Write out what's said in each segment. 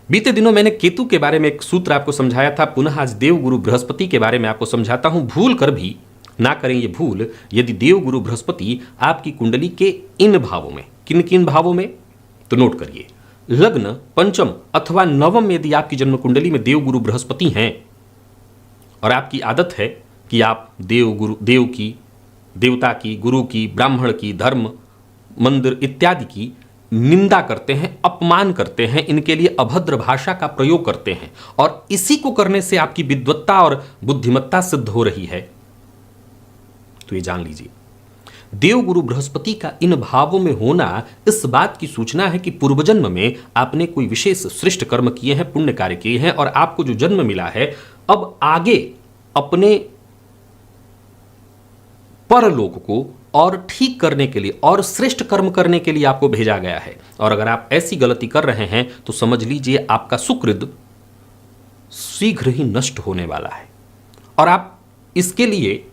बीते दिनों मैंने केतु के बारे में एक सूत्र आपको समझाया था, पुनः आज देवगुरु बृहस्पति के बारे में आपको समझाता हूं। भूल कर भी ना करें ये भूल, यदि देवगुरु बृहस्पति आपकी कुंडली के इन भावों में, किन किन भावों में, तो नोट करिए। लग्न, पंचम अथवा नवम में यदि आपकी जन्म कुंडली में देवगुरु बृहस्पति हैं और आपकी आदत है कि आप देव की, देवता की, गुरु की, ब्राह्मण की, धर्म, मंदिर इत्यादि की निंदा करते हैं, अपमान करते हैं, इनके लिए अभद्र भाषा का प्रयोग करते हैं और इसी को करने से आपकी विद्वत्ता और बुद्धिमत्ता सिद्ध हो रही है, तो ये जान लीजिए देवगुरु बृहस्पति का इन भावों में होना इस बात की सूचना है कि पूर्व जन्म में आपने कोई विशेष श्रेष्ठ कर्म किए हैं, पुण्य कार्य किए हैं और आपको जो जन्म मिला है अब आगे अपने परलोक को और ठीक करने के लिए और श्रेष्ठ कर्म करने के लिए आपको भेजा गया है। और अगर आप ऐसी गलती कर रहे हैं तो समझ लीजिए आपका सुकृत शीघ्र ही नष्ट होने वाला है और आप इसके लिए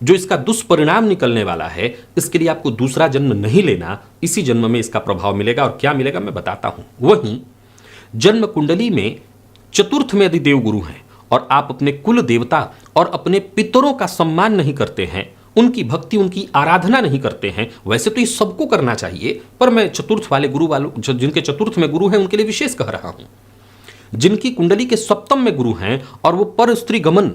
जो इसका दुष्परिणाम निकलने वाला है, इसके लिए आपको दूसरा जन्म नहीं लेना, इसी जन्म में इसका प्रभाव मिलेगा। और क्या मिलेगा मैं बताता हूं। वहीं जन्म कुंडली में चतुर्थ में यदि देवगुरु हैं और आप अपने कुल देवता और अपने पितरों का सम्मान नहीं करते हैं, उनकी भक्ति, उनकी आराधना नहीं करते हैं, वैसे तो ये सबको करना चाहिए, पर मैं चतुर्थ वाले गुरु वालों, जिनके चतुर्थ में गुरु हैं, उनके लिए विशेष कह रहा हूं। जिनकी कुंडली के सप्तम में गुरु हैं और वो पर स्त्री गमन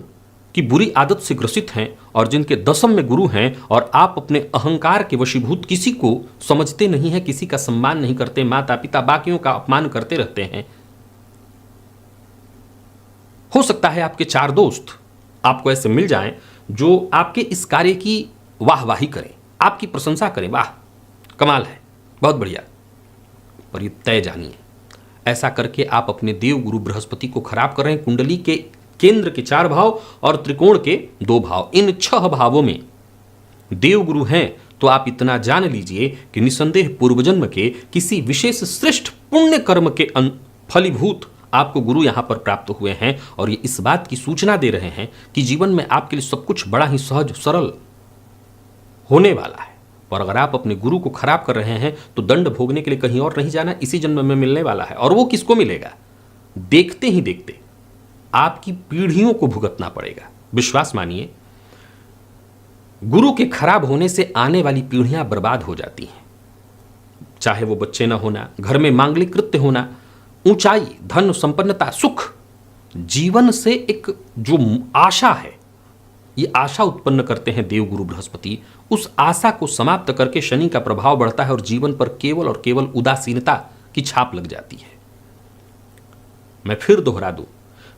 की बुरी आदत से ग्रसित हैं और जिनके दशम में गुरु हैं और आप अपने अहंकार के वशीभूत किसी को समझते नहीं हैं, किसी का सम्मान नहीं करते, माता पिता बाकियों का अपमान करते रहते हैं, हो सकता है आपके 4 दोस्त आपको ऐसे मिल जाएं जो आपके इस कार्य की वाहवाही करें, आपकी प्रशंसा करें, वाह कमाल है, बहुत बढ़िया। पर ये तय जानिए, ऐसा करके आप अपने देवगुरु बृहस्पति को खराब कर रहे हैं। कुंडली के केंद्र के 4 भाव और त्रिकोण के 2 भाव, इन 6 भावों में देवगुरु हैं तो आप इतना जान लीजिए कि निसंदेह पूर्वजन्म के किसी विशेष श्रेष्ठ पुण्य कर्म के फलीभूत आपको गुरु यहां पर प्राप्त हुए हैं और ये इस बात की सूचना दे रहे हैं कि जीवन में आपके लिए सब कुछ बड़ा ही सहज सरल होने वाला है। और अगर आप अपने गुरु को खराब कर रहे हैं तो दंड भोगने के लिए कहीं और नहीं जाना, इसी जन्म में मिलने वाला है। और वो किसको मिलेगा? देखते ही देखते आपकी पीढ़ियों को भुगतना पड़ेगा। विश्वास मानिए, गुरु के खराब होने से आने वाली पीढ़ियां बर्बाद हो जाती हैं, चाहे वो बच्चे न होना, घर में मांगलिक कृत्य होना, ऊंचाई, धन, संपन्नता, सुख, जीवन से एक जो आशा है, ये आशा उत्पन्न करते हैं देवगुरु बृहस्पति। उस आशा को समाप्त करके शनि का प्रभाव बढ़ता है और जीवन पर केवल और केवल उदासीनता की छाप लग जाती है। मैं फिर दोहरा दूं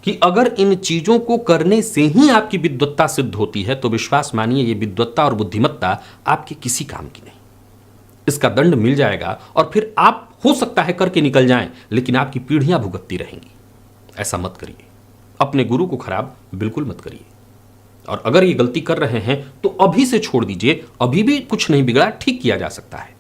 कि अगर इन चीजों को करने से ही आपकी विद्वत्ता सिद्ध होती है तो विश्वास मानिए ये विद्वत्ता और बुद्धिमत्ता आपके किसी काम की नहीं। इसका दंड मिल जाएगा और फिर आप हो सकता है करके निकल जाएं, लेकिन आपकी पीढ़ियां भुगतती रहेंगी। ऐसा मत करिए, अपने गुरु को खराब बिल्कुल मत करिए। और अगर ये गलती कर रहे हैं तो अभी से छोड़ दीजिए, अभी भी कुछ नहीं बिगड़ा, ठीक किया जा सकता है।